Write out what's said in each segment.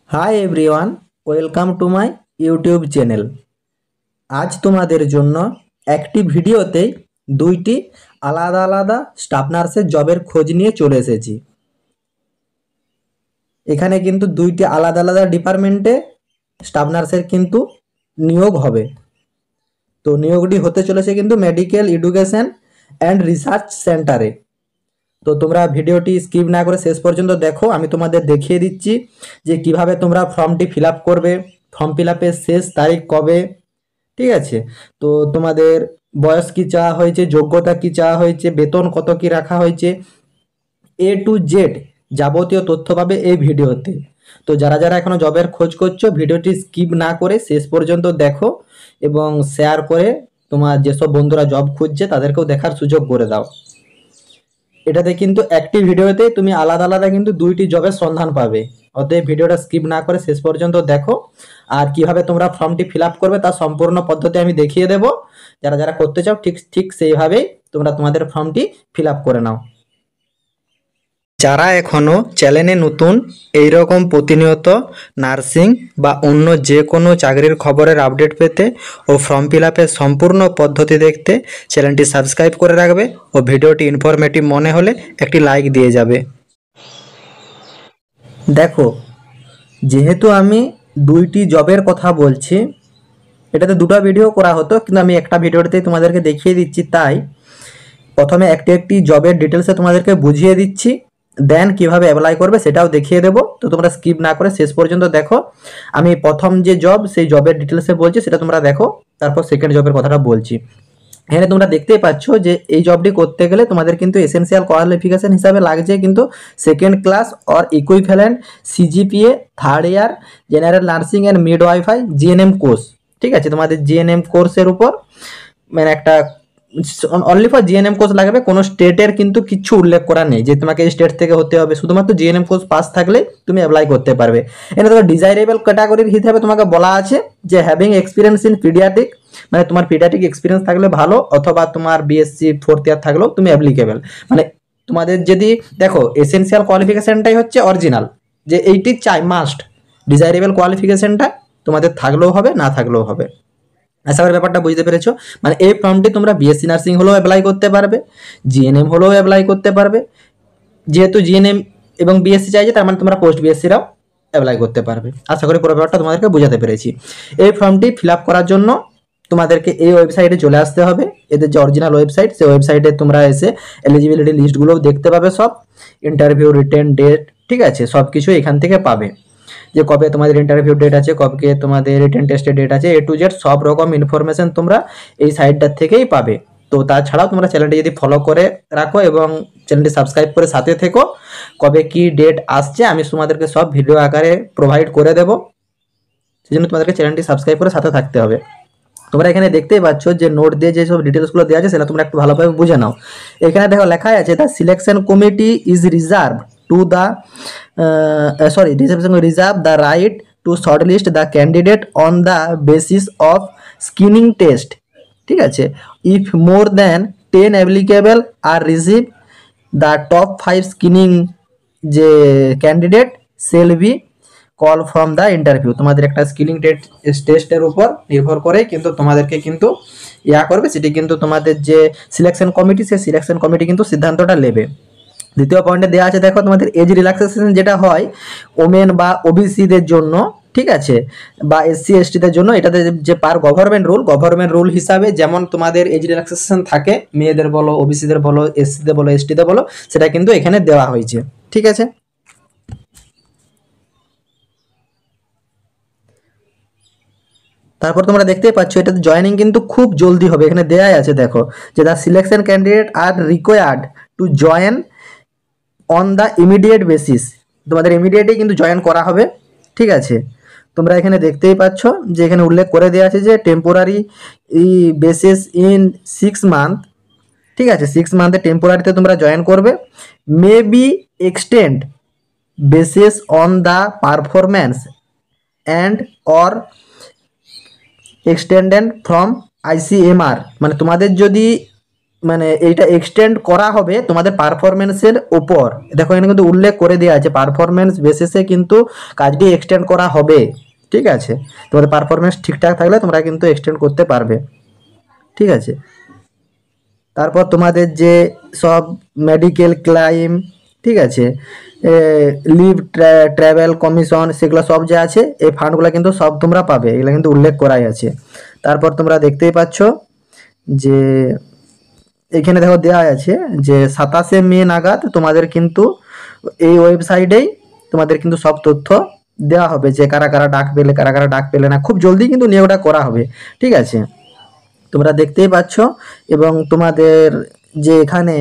Hi everyone, welcome to my YouTube channel. আজ তোমাদের জন্য একটি ভিডিওতেই দুইটি আলাদা আলাদা স্টাফ নার্সের জবের খোঁজ নিয়ে চলে এসেছি। এখানে কিন্তু দুইটি আলাদা আলাদা ডিপার্টমেন্টে স্টাফ নার্সের কিন্তু নিয়োগ হবে। তো নিয়োগটি হতে চলেছে কিন্তু মেডিকেল এডুকেশন অ্যান্ড রিসার্চ সেন্টারে। তো তোমরা ভিডিওটি স্কিপ না করে শেষ পর্যন্ত দেখো। আমি তোমাদের দেখিয়ে দিচ্ছি যে কিভাবে তোমরা ফর্মটি ফিল আপ করবে, ফর্ম ফিল আপের শেষ তারিখ কবে, ঠিক আছে। তো তোমাদের বয়স কি চাওয়া হয়েছে, যোগ্যতা কি চাওয়া হয়েছে, বেতন কত কি রাখা হয়েছে, এ টু জেড যাবতীয় তথ্য পাবে এই ভিডিওতে। তো যারা যারা এখনো জবের খোঁজ করছো, ভিডিওটি স্কিপ না করে শেষ পর্যন্ত দেখো এবং শেয়ার করে তোমার যেসব বন্ধুরা জব খুঁজছে তাদেরকেও দেখার সুযোগ করে দাও। এটাতে কিন্তু একটি ভিডিওতে তুমি আলাদা আলাদা কিন্তু দুইটি জবের সন্ধান পাবে। অতএব ভিডিওটা স্কিপ না করে শেষ পর্যন্ত দেখো। আর কিভাবে তোমরা ফর্মটি ফিল আপ করবে তার সম্পূর্ণ পদ্ধতি আমি দেখিয়ে দেবো। যারা যারা করতে চাও ঠিক ঠিক সেইভাবেই তোমরা তোমাদের ফর্মটি ফিল আপ করে নাও। যারা এখনও চ্যানেলে নতুন, এইরকম প্রতিনিয়ত নার্সিং বা অন্য যে কোনো চাকরির খবরের আপডেট পেতে ও ফর্ম ফিল আপের সম্পূর্ণ পদ্ধতি দেখতে চ্যানেলটি সাবস্ক্রাইব করে রাখবে ও ভিডিওটি ইনফরমেটিভ মনে হলে একটি লাইক দিয়ে যাবে। দেখো, যেহেতু আমি দুইটি জবের কথা বলছি, এটাতে দুটো ভিডিও করা হতো কিন্তু আমি একটা ভিডিওতেই তোমাদেরকে দেখিয়ে দিচ্ছি। তাই প্রথমে একটি একটি জবের ডিটেলসে তোমাদেরকে বুঝিয়ে দিচ্ছি, দেন কিভাবে অ্যাপ্লাই করবে সেটাও দেখিয়ে দেবো। তো তোমরা স্কিপ না করে শেষ পর্যন্ত দেখো। আমি প্রথম যে জব সেই জবের ডিটেলসে বলছি সেটা তোমরা দেখো, তারপর সেকেন্ড জবের কথাটা বলছি। এখানে তোমরা দেখতেই পাচ্ছ যে এই জবটি করতে গেলে তোমাদের কিন্তু এসেনশিয়াল কোয়ালিফিকেশন হিসাবে লাগছে কিন্তু second class or equivalent CGPA third year general nursing and midwifery GNM course. ঠিক আছে, তোমাদের জিএনএম কোর্সের উপর মানে একটা অনলি ফর জিএনএম কোর্স লাগবে। কোনো স্টেটের কিন্তু কিছু উল্লেখ করা নেই যে তোমাকে এই স্টেট থেকে হতে হবে, শুধুমাত্র জিএনএম কোর্স পাস থাকলে তুমি অ্যাপ্লাই করতে পারবে। এখানে তোমার ডিজাইরেবল ক্যাটাগরির হিসাবে তোমাকে বলা আছে যে হ্যাভিং এক্সপিরিয়েন্স ইন পিডিয়াট্রিক, মানে তোমার পিডিয়াট্রিক এক্সপিরিয়েন্স থাকলে ভালো, অথবা তোমার বিএসসি ফোর্থ ইয়ার থাকলেও তুমি অ্যাপ্লিকেবল। মানে তোমাদের যদি দেখো এসেনশিয়াল কোয়ালিফিকেশনটাই হচ্ছে অরিজিনাল, যে এইটি চাই মাস্ট। ডিজাইরেবল কোয়ালিফিকেশনটা তোমাদের থাকলেও হবে, না থাকলেও হবে। আশা করি ব্যাপারটা বুঝতে পেরেছো। মানে এই ফর্মটি তোমরা বিএসসি নার্সিং হলেও অ্যাপ্লাই করতে পারবে, জিএনএম হলেও অ্যাপ্লাই করতে পারবে। যেহেতু জিএনএম এবং বিএসসি চাইছে তার মানে তোমরা পোস্ট বিএসসিরাও অ্যাপ্লাই করতে পারবে। আশা করি পুরো ব্যাপারটা তোমাদেরকে বোঝাতে পেরেছি। এই ফর্মটি ফিল আপ করার জন্য তোমাদেরকে এই ওয়েবসাইটে চলে আসতে হবে। এদের যে অরিজিনাল ওয়েবসাইট, সেই ওয়েবসাইটে তোমরা এসে এলিজিবিলিটি লিস্টগুলো দেখতে পাবে, সব ইন্টারভিউ রিটেন ডেট, ঠিক আছে, সব কিছু এখান থেকে পাবে। যে কবে তোমাদের ইন্টারভিউ ডেট আছে, কবে তোমাদের রিটেন টেস্টের ডেট আছে, এ টু জেড সব রকম ইনফরমেশন তোমরা এই সাইটটার থেকেই পাবে। তো তাছাড়াও তোমরা চ্যানেলটি যদি ফলো করে রাখো এবং চ্যানেলটি সাবস্ক্রাইব করে সাথে থেকো, কবে কি ডেট আসছে আমি তোমাদেরকে সব ভিডিও আকারে প্রোভাইড করে দেবো। সেই জন্য তোমাদেরকে চ্যানেলটি সাবস্ক্রাইব করে সাথে থাকতে হবে। তোমরা এখানে দেখতেই পাচ্ছ যে নোট দিয়ে যেসব ডিটেলসগুলো দেওয়া আছে সেটা তোমরা একটু ভালোভাবে বুঝে নাও। এখানে দেখো লেখা আছে the selection committee is reserve to the reserve the right to shortlist the candidate on the basis of screening test. ঠিক আছে, if more than 10 applicable are receive the top 5 screening যে candidate shall be call from the interview. তোমাদের একটা skilling টেস্টের উপর নির্ভর করে কিন্তু তোমাদেরকে কিন্তু করবে, সেটি কিন্তু তোমাদের যে সিলেকশন কমিটি, সেই সিলেকশন কমিটি কিন্তু সিদ্ধান্তটা নেবে। দ্বিতীয় পয়েন্টে দেওয়া আছে দেখো তোমাদের এজ রিল্যাক্সেশন যেটা হয় ওমেন বা ওবিসিদের জন্য, ঠিক আছে, বা এসসি এসটিদের জন্য, এটাতে যে পার গভর্নমেন্ট রুল হিসাবে যেমন তোমাদের এজ রিল্যাক্সেশন থাকে, মেয়েদের বলো, ওবিসিদের বলো, এসসিদের বলো, এসটিদের বলো, সেটা কিন্তু এখানে দেওয়া হয়েছে। ঠিক আছে, তারপর তোমরা দেখতেই পাচ্ছ এটাতে জয়েনিং কিন্তু খুব জলদি হবে। এখানে দেয়াই আছে দেখো যে the selection candidate R required to join on the immediate basis. তোমাদের ইমিডিয়েটই কিন্তু জয়েন করা হবে। ঠিক আছে, তোমরা এখানে দেখতেই পাচ্ছ যে এখানে উল্লেখ করে দেওয়া আছে যে টেম্পোরারি বেসিস ইন 6 মান্থ। ঠিক আছে, 6 মান্থে টেম্পোরারিতে তোমরা জয়েন করবে। May be extend basis on the performance and or extended from ICMR. মানে তোমাদের যদি মানে এইটা এক্সটেন্ড করা হবে তোমাদের পারফরমেন্সের উপর। দেখো এখানে কিন্তু উল্লেখ করে দেওয়া আছে পারফরমেন্স বেসিসে কিন্তু কাজটি এক্সটেন্ড করা হবে। ঠিক আছে, তোমাদের পারফরমেন্স ঠিকঠাক থাকলে তোমরা কিন্তু এক্সটেন্ড করতে পারবে। ঠিক আছে, তারপর তোমাদের যে সব মেডিকেল ক্লাইম, ঠিক আছে, লিভ, ট্রাভেল কমিশন, সেগুলো সব যে আছে এই ফান্ডগুলো কিন্তু সব তোমরা পাবে, এগুলো কিন্তু উল্লেখ করাই আছে। তারপর তোমরা দেখতেই পাচ্ছ যে এখানে দেখো দেওয়া আছে যে 27শে মে নাগাদ তোমাদের কিন্তু এই ওয়েবসাইটেই তোমাদের কিন্তু সব তথ্য দেওয়া হবে যে কারা কারা ডাক পেলে, কারা কারা ডাক পেলে না। খুব জলদি কিন্তু নিয়োগটা করা হবে। ঠিক আছে, তোমরা দেখতেই পাচ্ছ। এবং তোমাদের যে এখানে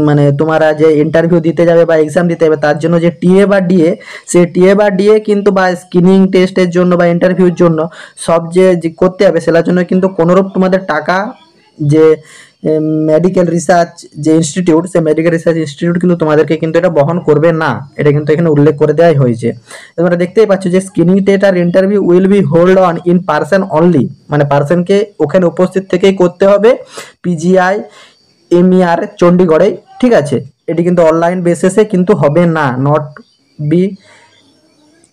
মানে তোমরা যে ইন্টারভিউ দিতে যাবে বা এক্সাম দিতে যাবে তার জন্য যে টিএ বা ডিএ, সেই টিএ বা ডিএ কিন্তু বা স্ক্রিনিং টেস্টের জন্য বা ইন্টারভিউর জন্য সব যে করতে হবে সেটার জন্য কিন্তু কোনোরূপ তোমাদের টাকা যে মেডিকেল রিসার্চ যে ইনস্টিটিউট, সেই মেডিকেল রিসার্চ ইনস্টিটিউট কিন্তু তোমাদেরকে কিন্তু এটা বহন করবে না, এটা কিন্তু এখানে উল্লেখ করে দেওয়াই হয়েছে। তোমরা দেখতেই পাচ্ছ যে স্ক্রিনিং টেস্ট আর interview will be hold on in person only, মানে পার্সনকে ওখানে উপস্থিত থেকেই করতে হবে, পিজিআই এমইআর চণ্ডীগড়ে। ঠিক আছে, এটি কিন্তু অনলাইন বেসিসে কিন্তু হবে না, নট বি।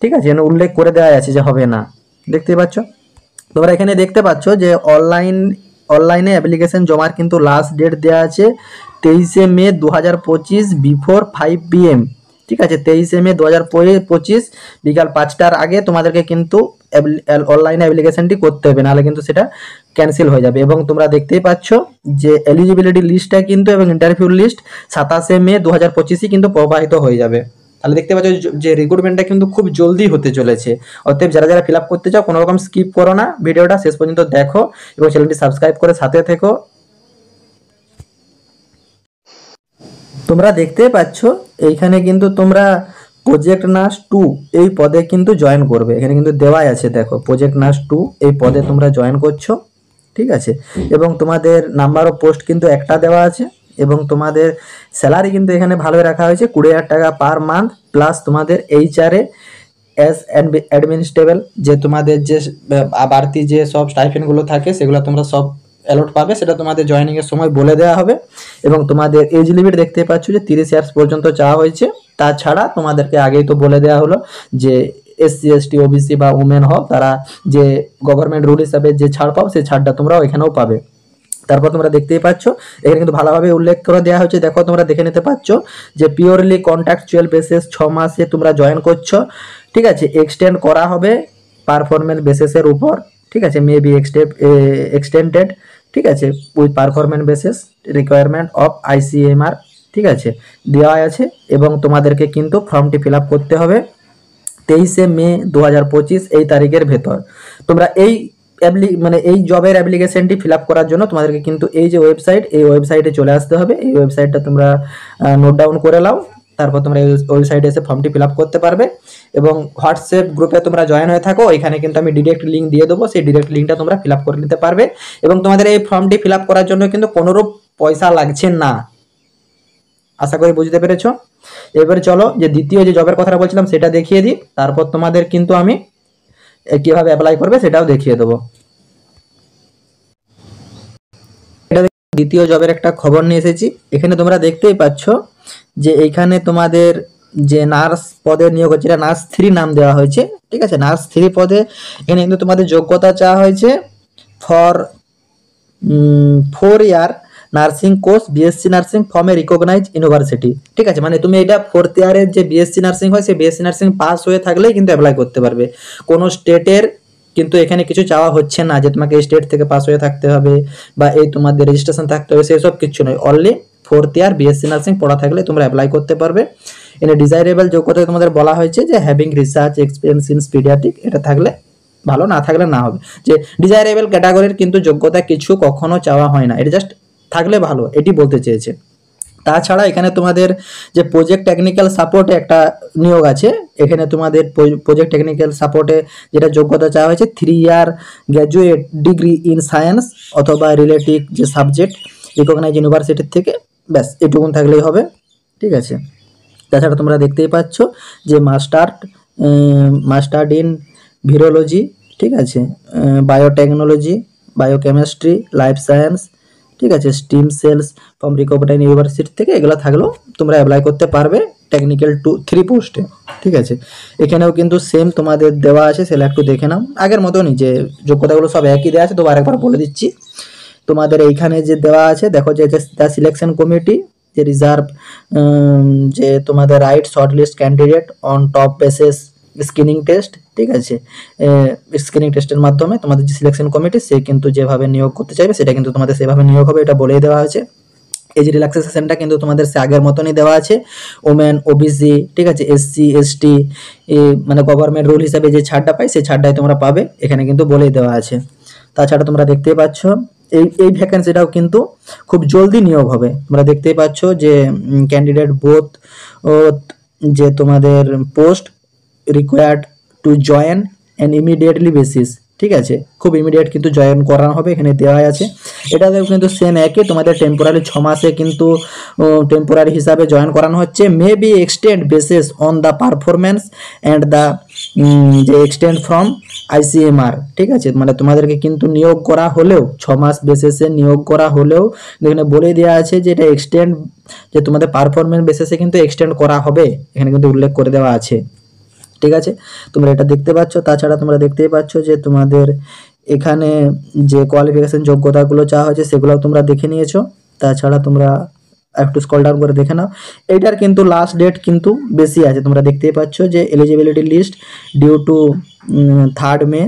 ঠিক আছে, এখানে উল্লেখ করে দেওয়া আছে যে হবে না। দেখতে পাচ্ছ, তোমরা এখানে দেখতে পাচ্ছ যে অনলাইনে অ্যাপ্লিকেশন জমার কিন্তু লাস্ট ডেট দেওয়া আছে 23শে মে 2025 বিফোর 5 PM। ঠিক আছে, 23শে মে 2025 বিকাল 5টার আগে তোমাদেরকে কিন্তু অনলাইনে অ্যাপ্লিকেশনটি করতে হবে, নাহলে কিন্তু সেটা ক্যান্সেল হয়ে যাবে। এবং তোমরা দেখতেই পাচ্ছ যে এলিজিবিলিটি লিস্টটা কিন্তু এবং ইন্টারভিউ লিস্ট 27শে মে 2025 কিন্তু প্রবাহিত হয়ে যাবে। তাহলে দেখতে পাচ্ছ যে রিক্রুটমেন্টটা কিন্তু খুব জলদি হতে চলেছে। অতএব যারা যারা ফিল আপ করতে চাও কোনো রকম স্কিপ করো না, ভিডিওটা শেষ পর্যন্ত দেখো এবং চ্যানেলটি সাবস্ক্রাইব করে সাথে থেকো। তোমরা দেখতে পাচ্ছ এইখানে কিন্তু তোমরা প্রজেক্ট নার্স 2 এই পদে কিন্তু জয়েন করবে, এখানে কিন্তু দেওয়াই আছে। দেখো প্রজেক্ট নার্স 2 এই পদে তোমরা জয়েন করছো। ঠিক আছে, এবং তোমাদের নাম্বার অফ পোস্ট কিন্তু একটা দেওয়া আছে এবং তোমাদের স্যালারি কিন্তু এখানে ভালোই রাখা হয়েছে 20,000 টাকা পার মান্থ, প্লাস তোমাদের এইচআরএ এস অ্যাডমিনিস্ট্রেবল যে তোমাদের যে বাড়তি যে সব স্টাইপেন্ডগুলো থাকে সেগুলো তোমরা সব অ্যালট পাবে, সেটা তোমাদের জয়েনিংয়ের সময় বলে দেওয়া হবে। এবং তোমাদের এজ লিমিট দেখতে পাচ্ছ যে 30 ইয়ার্স পর্যন্ত চাওয়া হয়েছে। তাছাড়া তোমাদেরকে আগেই তো বলে দেওয়া হলো যে এসসি এসটি ওবিসি বা উমেন হও তারা যে গভর্নমেন্ট রুল হিসাবে যে ছাড় পাও সেই ছাড়টা তোমরাও এখানেও পাবে। তারপর তোমরা দেখতেই পাচ্ছ এখানে কিন্তু ভালোভাবে উল্লেখ করে দেওয়া হয়েছে। দেখো তোমরা দেখে নিতে পাচ্ছ যে পিওরলি কন্ট্রাকচুয়াল বেসিস 6 মাসে তোমরা জয়েন করছো। ঠিক আছে, এক্সটেন্ড করা হবে পারফরমেন্স বেসিসের উপর। ঠিক আছে, মেবি এক্সটেন্ডেড। ঠিক আছে, with performance basis requirement of ICMR. ঠিক আছে, দেওয়া আছে এবং তোমাদেরকে কিন্তু ফর্মটি ফিল আপ করতে হবে 23শে মে 2025 এই তারিখের ভেতর। তোমরা এই মানে এই জবের অ্যাপ্লিকেশনটি ফিল আপ করার জন্য তোমাদেরকে কিন্তু এই যে ওয়েবসাইট, এই ওয়েবসাইটে চলে আসতে হবে। এই ওয়েবসাইটটা তোমরা নোট ডাউন করে নাও, তারপর তোমরা এই ওয়েবসাইটে এসে ফর্মটি ফিল আপ করতে পারবে। এবং হোয়াটসঅ্যাপ গ্রুপে তোমরা জয়েন হয়ে থাকো, এখানে কিন্তু আমি ডিরেক্ট লিঙ্ক দিয়ে দেবো, সেই ডিরেক্ট লিঙ্কটা তোমরা ফিল আপ করে নিতে পারবে। এবং তোমাদের এই ফর্মটি ফিল আপ করার জন্য কিন্তু কোনোরূপ পয়সা লাগছে না, আশা করি বুঝতে পেরেছো। এবারে চলো যে দ্বিতীয় যে জবের কথাটা বলছিলাম সেটা দেখিয়ে দিই, তারপর তোমাদের কিন্তু আমি কিভাবে অ্যাপ্লাই করবে সেটাও দেখিয়ে দেবো। এটা দ্বিতীয় জবের একটা খবর নিয়ে এসেছি। এখানে তোমরা দেখতেই পাচ্ছ যে এইখানে তোমাদের যে নার্স পদে নিয়োগ হচ্ছে, এটা নার্স 3 নাম দেওয়া হয়েছে। ঠিক আছে, নার্স 3 পদে এখানে কিন্তু তোমাদের যোগ্যতা চাওয়া হয়েছে for 4 year nursing course BSc nursing from a recognise university. ঠিক আছে, মানে তুমি এটা 4th ইয়ারের যে বিএসসি নার্সিং হয় সেই বিএসসি নার্সিং পাস হয়ে থাকলেই কিন্তু অ্যাপ্লাই করতে পারবে। কোনো স্টেটের কিন্তু এখানে কিছু চাওয়া হচ্ছে না যে তোমাকে স্টেট থেকে পাস হয়ে থাকতে হবে বা এই তোমাদের রেজিস্ট্রেশন থাকতে হবে, সেসব কিছু নয়। অনলি 4th ইয়ার বিএসসি নার্সিং পড়া থাকলে তোমরা অ্যাপ্লাই করতে পারবে। এখানে ডিজাইরেবল যোগ্যতা তোমাদের বলা হয়েছে যে having research experience in paediatric, এটা থাকলে ভালো, না থাকলে না হবে। যে ডিজাইরেবল ক্যাটাগরির কিন্তু যোগ্যতা কিছু কখনো চাওয়া হয় না, এটা জাস্ট থাকলে ভালো, এটি বলতে চেয়েছে। তাছাড়া এখানে তোমাদের যে প্রজেক্ট টেকনিক্যাল সাপোর্টে একটা নিয়োগ আছে, এখানে তোমাদের প্রজেক্ট টেকনিক্যাল সাপোর্টে যেটা যোগ্যতা চাওয়া হয়েছে 3 ইয়ার গ্র্যাজুয়েট ডিগ্রি ইন সায়েন্স অথবা রিলেটিভ যে সাবজেক্ট রিকগনাইজ ইউনিভার্সিটির থেকে, ব্যাস এটুকুন থাকলেই হবে। ঠিক আছে, তাছাড়া তোমরা দেখতেই পাচ্ছ যে মাস্টার্ড ইন ভিরোলজি, ঠিক আছে, বায়োটেকনোলজি, বায়োকেমিস্ট্রি, লাইফ সায়েন্স, ঠিক আছে, stem cells from recovered university থেকে এগুলো থাকলেও তোমরা অ্যাপ্লাই করতে পারবে টেকনিক্যাল 2-3 পোস্টে। ঠিক আছে, এখানেও কিন্তু সেম তোমাদের দেওয়া আছে, সেটা একটু দেখে নাও আগের মতনই, যে যোগ্যতাগুলো সব একই দেওয়া আছে। তো আরেকবার বলে দিচ্ছি, তোমাদের এইখানে যে দেওয়া আছে দেখো, যে দ্য সিলেকশন কমিটি যে রিজার্ভ, যে তোমাদের right short list candidate on top basis screening test. ঠিক আছে, স্ক্রিনিং টেস্টের মাধ্যমে তোমাদের যে সিলেকশন কমিটি সে কিন্তু যেভাবে নিয়োগ করতে চাইবে সেটা কিন্তু তোমাদের সেভাবে নিয়োগ হবে, এটা বলেই দেওয়া হয়েছে। এজ রিল্যাক্সেশনটা কিন্তু তোমাদের আগের মতনই দেওয়া আছে, ওমেন, ওবিসি, ঠিক আছে, এসসি এসটি, মানে গভর্নমেন্ট রুল হিসাবে যে ছাড়টা পাই সেই ছাড়টাই তোমরা পাবে, এখানে কিন্তু বলেই দেওয়া আছে। তাছাড়া তোমরা দেখতেই পাচ্ছ এই ভ্যাকেন্সিটাও কিন্তু খুব জলদি নিয়োগ হবে। তোমরা দেখতেই পাচ্ছ যে ক্যান্ডিডেট বোথ, যে তোমাদের post required to join an immediately basis. ঠিক আছে, খুব ইমিডিয়েট কিন্তু জয়েন করানো হবে, এখানে দেওয়া আছে। এটাতেও কিন্তু সেম একই, তোমাদের টেম্পোরারি 6 মাসে কিন্তু টেম্পোরারি হিসাবে জয়েন করানো হচ্ছে। May be extend basis on the performance and the যে এক্সটেন্ড ফ্রম আইসিএমআর। ঠিক আছে, মানে তোমাদেরকে কিন্তু নিয়োগ করা হলেও 6 মাস বেসিসে নিয়োগ করা হলেও এখানে বলে দেওয়া আছে যে এটা এক্সটেন্ড, যে তোমাদের পারফরমেন্স বেসিসে কিন্তু এক্সটেন্ড করা হবে, এখানে কিন্তু উল্লেখ করে দেওয়া আছে। ঠিক আছে, তোমরা এটা দেখতে পাচ্ছ। তাছাড়া তোমরা দেখতেই পাচ্ছ যে তোমাদের এখানে যে কোয়ালিফিকেশন যোগ্যতাগুলো চাওয়া হয়েছে সেগুলো তোমরা দেখে নিয়েছো। তাছাড়া তোমরা একটু স্ক্রল ডাউন করে দেখে নাও, এইটার কিন্তু লাস্ট ডেট কিন্তু বেশি আছে। তোমরা দেখতেই পাচ্ছ যে এলিজিবিলিটি লিস্ট ডিউ টু 3 মে।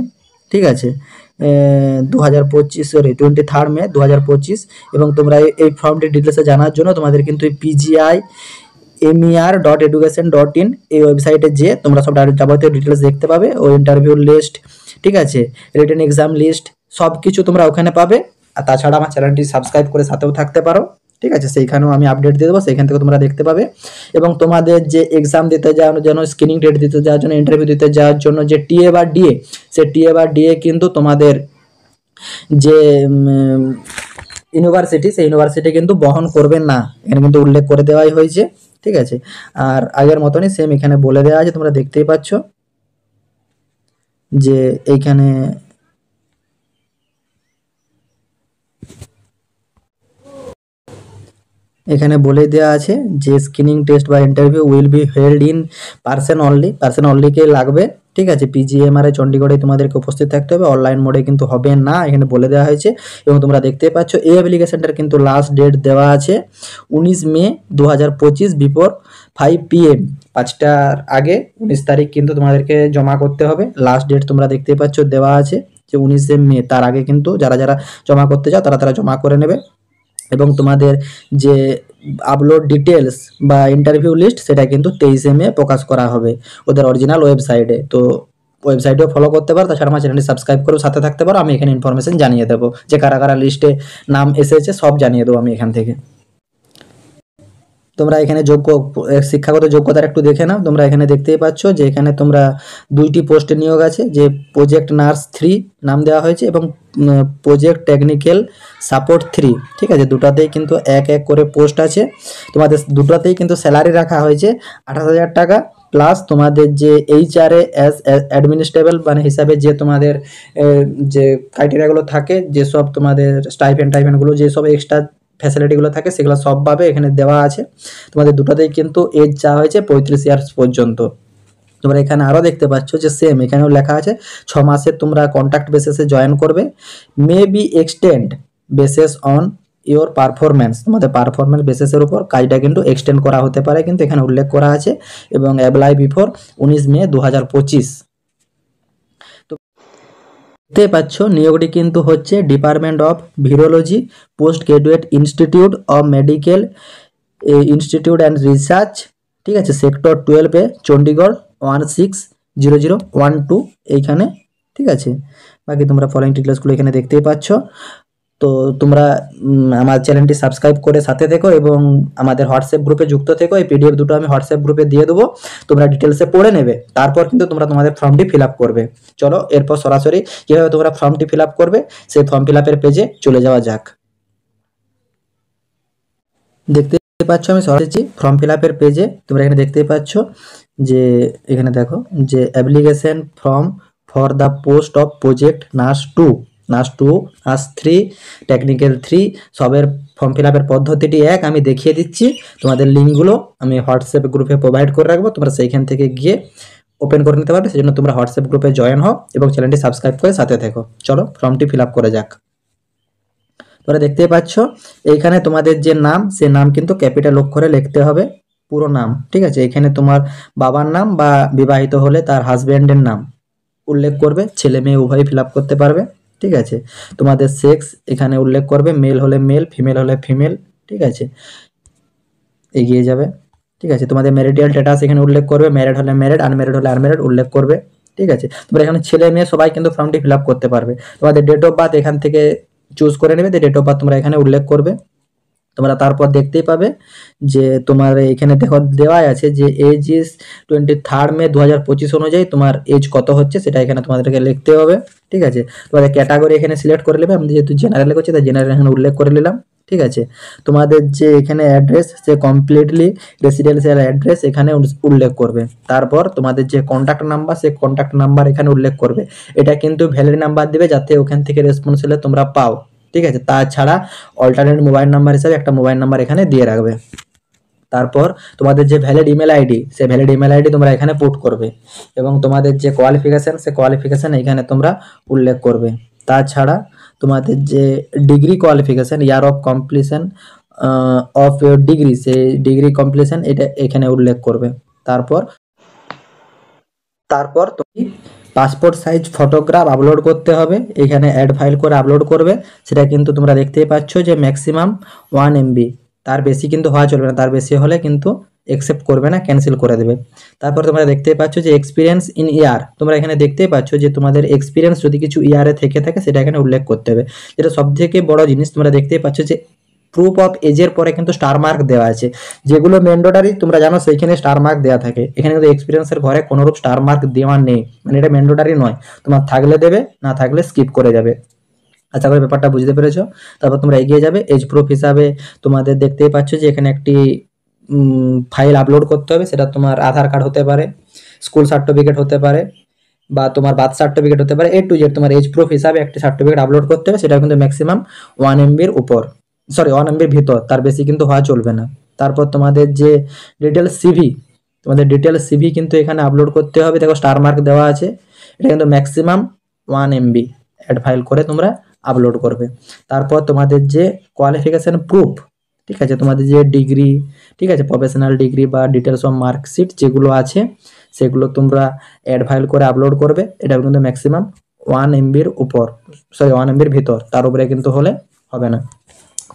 ঠিক আছে, 2025, সরি 23 মে 2025। এবং তোমরা এই ফর্মটির ডিটেলসে জানার জন্য তোমাদের কিন্তু PGI mer.education.in এই ওয়েবসাইটে যে তোমরা সব যাবতীয় ডিটেলস দেখতে পাবে, ওই ইন্টারভিউ লিস্ট, ঠিক আছে, রিটেন এক্সাম লিস্ট, সব কিছু তোমরা ওখানে পাবে। আর তাছাড়া আমার চ্যানেলটি সাবস্ক্রাইব করে সাথেও থাকতে পারো। ঠিক আছে, সেইখানেও আমি আপডেট দিয়ে দেবো, সেইখান থেকে তোমরা দেখতে পাবে। এবং তোমাদের যে এক্সাম দিতে যাওয়ার জন্য, স্ক্রিনিং ডেট দিতে যাওয়ার জন্য, ইন্টারভিউ দিতে যাওয়ার জন্য যে টিএ বা ডিএ, সে টিএ বা ডিএ কিন্তু তোমাদের যে ইউনিভার্সিটি, সেই ইউনিভার্সিটি কিন্তু বহন করবেন না, এখানে কিন্তু উল্লেখ করে দেওয়াই হয়েছে। ঠিক আছে, আর আগের মতনই সেম এখানে বলে দেওয়া আছে, তোমরা দেখতেই পাচ্ছ যে এইখানে এখানে বলে দেওয়া আছে যে স্ক্রিনিং টেস্ট বা interview will be held in person অনলিকে লাগবে। ঠিক আছে, পিজিএমআরএ চণ্ডীগড়ে তোমাদেরকে উপস্থিত থাকতে হবে, অনলাইন মোডে কিন্তু হবে না, এখানে বলে দেওয়া হয়েছে। এবং তোমরা দেখতেই পাচ্ছ এই অ্যাপ্লিকেশনটার কিন্তু লাস্ট ডেট দেওয়া আছে 19 মে 2025 বিফোর 5 PM, 5টার আগে 19 তারিখ কিন্তু তোমাদেরকে জমা করতে হবে। লাস্ট ডেট তোমরা দেখতেই পাচ্ছ দেওয়া আছে যে 19 মে, তার আগে কিন্তু যারা যারা জমা করতে চাও তারা জমা করে নেবে। এবং তোমাদের যে আপলোড ডিটেলস বা ইন্টারভিউ লিস্ট সেটা কিন্তু 23 মে প্রকাশ করা হবে ওদের অরিজিনাল ওয়েবসাইটে। তো ওয়েবসাইটেও ফলো করতে পারো, তাছাড়া আমার চ্যানেলটি সাবস্ক্রাইব করেও সাথে থাকতে পারো। আমি এখানে ইনফরমেশন জানিয়ে দেবো যে কারা কারা লিস্টে নাম এসেছে, সব জানিয়ে দেবো আমি এখান থেকে। তোমরা এখানে শিক্ষাগত যোগ্যতার একটু দেখে নাও। তোমরা এখানে দেখতেই পাচ্ছ যে এখানে তোমরা 2টি পোস্টে নিয়োগ আছে, যে প্রজেক্ট নার্স 3 নাম দেওয়া হয়েছে এবং প্রজেক্ট টেকনিক্যাল সাপোর্ট 3। ঠিক আছে, দুটাতেই কিন্তু এক করে পোস্ট আছে। তোমাদের দুটাতেই কিন্তু স্যালারি রাখা হয়েছে 28,000 টাকা, প্লাস তোমাদের যে HR অ্যাজ অ্যাডমিনিস্ট্রেবল মানে হিসাবে যে তোমাদের যে ক্রাইটেরিয়াগুলো থাকে, যেসব তোমাদের টাইফেন্ডগুলো, যেসব এক্সট্রা ফ্যাসিলিটিগুলো থাকে সেগুলো সব পাবে, এখানে দেওয়া আছে। তোমাদের দুটোতেই কিন্তু এজ চাওয়া হয়েছে 35 ইয়ার্স পর্যন্ত। তোমরা এখানে আরও দেখতে পাচ্ছ যে সেম এখানেও লেখা আছে 6 মাসের তোমরা কন্ট্রাক্ট বেসিসে জয়েন করবে। May be extend basis on your performance, তোমাদের পারফরমেন্স বেসিসের উপর কাজটা কিন্তু এক্সটেন্ড করা হতে পারে, কিন্তু এখানে উল্লেখ করা আছে। এবং অ্যাপ্লাই বিফোর 19 মে 2025। দেখতে পাচ্ছ নিয়োগটি কিন্তু হচ্ছে department of virology, post graduate institute of medical institute and research. ঠিক আছে, সেক্টর 12-এ চণ্ডীগড় 160012 এইখানে। ঠিক আছে, বাকি তোমরা ফলোইং ডিটেলসগুলো এখানে দেখতেই পাচ্ছ। তো তোমরা আমার চ্যানেলটি সাবস্ক্রাইব করে সাথে থেকো এবং আমাদের হোয়াটসঅ্যাপ গ্রুপে যুক্ত থেকো। এই PDF দুটো আমি হোয়াটসঅ্যাপ গ্রুপে দিয়ে দেবো, তোমরা ডিটেলসে পড়ে নেবে, তারপর কিন্তু তোমরা তোমাদের ফর্মটি ফিল আপ করবে। চলো এরপর সরাসরি কীভাবে তোমরা ফর্মটি ফিল আপ করবে সেই ফর্ম ফিল আপের পেজে চলে যাওয়া যাক। দেখতে পাচ্ছ আমি সরাসরি ফর্ম ফিল আপের পেজে। তোমরা এখানে দেখতে পাচ্ছ যে এখানে দেখো যে application form for the post of project nurse 2। Nurse 2, nurse 3, technical 3 সবের ফর্ম ফিল আপের পদ্ধতিটি এক, আমি দেখিয়ে দিচ্ছি। তোমাদের লিঙ্কগুলো আমি হোয়াটসঅ্যাপ গ্রুপে প্রোভাইড করে রাখবো, তোমরা সেইখান থেকে গিয়ে ওপেন করে নিতে পারবে। সেই জন্য তোমরা হোয়াটসঅ্যাপ গ্রুপে জয়েন হও এবং চ্যানেলটি সাবস্ক্রাইব করে সাথে থেকো। চলো ফর্মটি ফিল আপ করে যাক। তোমরা দেখতেই পাচ্ছ এইখানে তোমাদের যে নাম, সে নাম কিন্তু ক্যাপিটাল অক্ষরে লিখতে হবে, পুরো নাম, ঠিক আছে। এখানে তোমার বাবার নাম বা বিবাহিত হলে তার হাজব্যান্ডের নাম উল্লেখ করবে, ছেলে মেয়ে উভয়ই ফিল আপ করতে পারবে, ঠিক আছে। তোমাদের সেক্স এখানে উল্লেখ করবে, মেল হলে মেল, ফিমেল হলে ফিমেল, ঠিক আছে। এগিয়ে যাবে, ঠিক আছে। তোমাদের ম্যারিটাল স্ট্যাটাস এখানে উল্লেখ করবে, ম্যারিড হলে ম্যারিড, আনম্যারিড হলে আনম্যারিড উল্লেখ করবে, ঠিক আছে। তোমরা এখানে ছেলে মেয়ে সবাই কিন্তু ফর্মটি ফিল আপ করতে পারবে। তোমাদের ডেট অফ বার্থ এখান থেকে চুজ করে নেবে, ডেট অফ বার্থ তোমরা এখানে উল্লেখ করবে। তোমরা তারপর দেখতেই পাবে যে তোমার এখানে দেখো দেওয়াই আছে যে এজ ইজ 23 মে 2025 অনুযায়ী তোমার এজ কত হচ্ছে সেটা এখানে তোমাদেরকে লিখতে হবে, ঠিক আছে। তোমাদের ক্যাটাগরি এখানে সিলেক্ট করে নেবে, আমি যেহেতু জেনারেলে করছি তাই জেনারেল এখানে উল্লেখ করে নিলাম, ঠিক আছে। তোমাদের যে এখানে অ্যাড্রেস, সে কমপ্লিটলি রেসিডেন্সিয়াল অ্যাড্রেস এখানে উল্লেখ করবে। তারপর তোমাদের যে কন্ট্যাক্ট নাম্বার, সে কন্ট্যাক্ট নাম্বার এখানে উল্লেখ করবে। এটা কিন্তু ভ্যালিড নাম্বার দিবে যাতে ওখান থেকে রেসপন্স হলে তোমরা পাও, ঠিক আছে। তাছাড়া অল্টারনেট মোবাইল নাম্বার হিসাবে একটা মোবাইল নাম্বার এখানে দিয়ে রাখবে। তারপর তোমাদের যে ভ্যালিড ইমেল আইডি, সে ভ্যালিড ইমেল আইডি তোমরা এখানে পুট করবে এবং তোমাদের যে কোয়ালিফিকেশন, সে কোয়ালিফিকেশন এখানে তোমরা উল্লেখ করবে। তাছাড়া তোমাদের যে degree qualification, year of completion of your degree, সেই ডিগ্রি কমপ্লিশন এটা এখানে উল্লেখ করবে। তারপর তারপর তুমি পাসপোর্ট সাইজ ফটোগ্রাফ আপলোড করতে হবে, এখানে অ্যাড ফাইল করে আপলোড করবে। সেটা কিন্তু তোমরা দেখতেই পাচ্ছ যে ম্যাক্সিমাম 1 MB, তার বেশি কিন্তু হওয়া চলবে না, তার বেশি হলে কিন্তু অ্যাকসেপ্ট করবে না, ক্যান্সেল করে দেবে। তারপর তোমরা দেখতেই পাচ্ছ যে এক্সপিরিয়েন্স ইন ইয়ার, তোমরা এখানে দেখতেই পাচ্ছ যে তোমাদের এক্সপিরিয়েন্স যদি কিছু ইয়ারে থেকে থাকে সেটা এখানে উল্লেখ করতে হবে। যেটা সব থেকে বড় জিনিস, তোমরা দেখতেই পাচ্ছ যে প্রুফ অফ এজের পরে কিন্তু স্টার মার্ক দেওয়া আছে, যেগুলো ম্যান্ডেটরি তোমরা জানো সেইখানে স্টার মার্ক দেওয়া থাকে। এখানে কিন্তু এক্সপিরিয়েন্সের ঘরে কোনোরূপ স্টার মার্ক দেওয়া নেই, মানে এটা ম্যান্ডেটরি নয়, তোমার থাকলে দেবে, না থাকলে স্কিপ করে যাবে। আশা করি ব্যাপারটা বুঝতে পেরেছো। তারপর তোমরা এগিয়ে যাবে। এজ প্রুফ হিসাবে তোমাদের দেখতেই পাচ্ছ যে এখানে একটি ফাইল আপলোড করতে হবে, সেটা তোমার আধার কার্ড হতে পারে, স্কুল সার্টিফিকেট হতে পারে, বা তোমার বার্থ সার্টিফিকেট হতে পারে, A to Z তোমার এজ প্রুফ হিসাবে একটি সার্টিফিকেট আপলোড করতে হবে। সেটা কিন্তু ম্যাক্সিমাম 1 MBর উপর, সরি 1 MBর ভিতর, তার বেশি কিন্তু হওয়া চলবে না। তারপর তোমাদের যে ডিটেলস সিভি, তোমাদের ডিটেলস সিভি কিন্তু এখানে আপলোড করতে হবে। দেখো স্টার মার্ক দেওয়া আছে, এটা কিন্তু ম্যাক্সিমাম 1 MB অ্যাড ফাইল করে তোমরা আপলোড করবে। তারপর তোমাদের যে কোয়ালিফিকেশন প্রুফ, ঠিক আছে, তোমাদের যে ডিগ্রি, ঠিক আছে, প্রফেশনাল ডিগ্রি বা ডিটেলস অফ মার্কশিট যেগুলো আছে সেগুলো তোমরা অ্যাড ফাইল করে আপলোড করবে। এটা কিন্তু ম্যাক্সিমাম 1 MBর উপর, সরি 1 MBর ভিতর, তার উপরে কিন্তু হলে হবে না।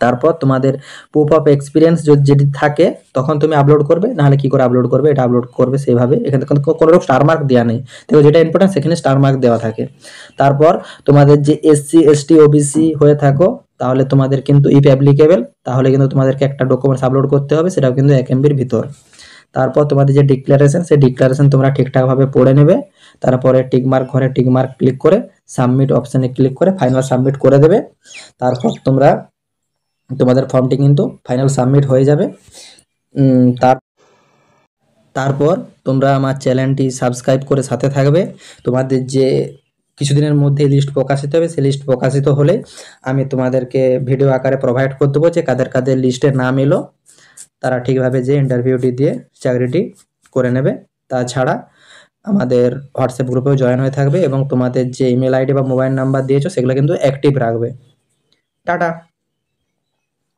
তারপর তোমাদের প্রুফ অফ এক্সপিরিয়েন্স যদি থাকে তখন তুমি আপলোড করবে, নাহলে কি করে আপলোড করবে, এটা আপলোড করবে সেইভাবে। এখানে কোনো রকম স্টার মার্ক দেওয়া নেই, দেখো যেটা ইম্পর্টেন্ট সেখানে স্টার মার্ক দেওয়া থাকে। তারপর তোমাদের যে SC ST OBC হয়ে থাকো তাহলে তোমাদের কিন্তু ইফ অ্যাপ্লিকেবল, তাহলে কিন্তু তোমাদেরকে একটা ডকুমেন্টস আপলোড করতে হবে, সেটাও কিন্তু 1 MBর ভিতর। তারপর তোমাদের যে ডিক্লারেশন, সেই ডিক্লারেশন তোমরা ঠিকঠাকভাবে পড়ে নেবে। তারপরে টিকমার্ক ঘরে টিকমার্ক ক্লিক করে সাবমিট অপশানে ক্লিক করে ফাইনাল সাবমিট করে দেবে। তারপর তোমাদের ফর্মটি কিন্তু ফাইনাল সাবমিট হয়ে যাবে। তারপর তোমরা আমার চ্যানেলটি সাবস্ক্রাইব করে সাথে থাকবে। তোমাদের যে কিছুদিনের মধ্যে লিস্ট প্রকাশিত হবে, সেই লিস্ট প্রকাশিত হলে আমি তোমাদেরকে ভিডিও আকারে প্রোভাইড করে দেবো যে কাদের কাদের লিস্টে নাম এলো, তারা ঠিকভাবে যে ইন্টারভিউটি দিয়ে চাকরিটি করে নেবে। তাছাড়া আমাদের হোয়াটসঅ্যাপ গ্রুপেও জয়েন হয়ে থাকবে এবং তোমাদের যে ইমেল আইডি বা মোবাইল নাম্বার দিয়েছো সেগুলো কিন্তু অ্যাক্টিভ রাখবে। টাটা।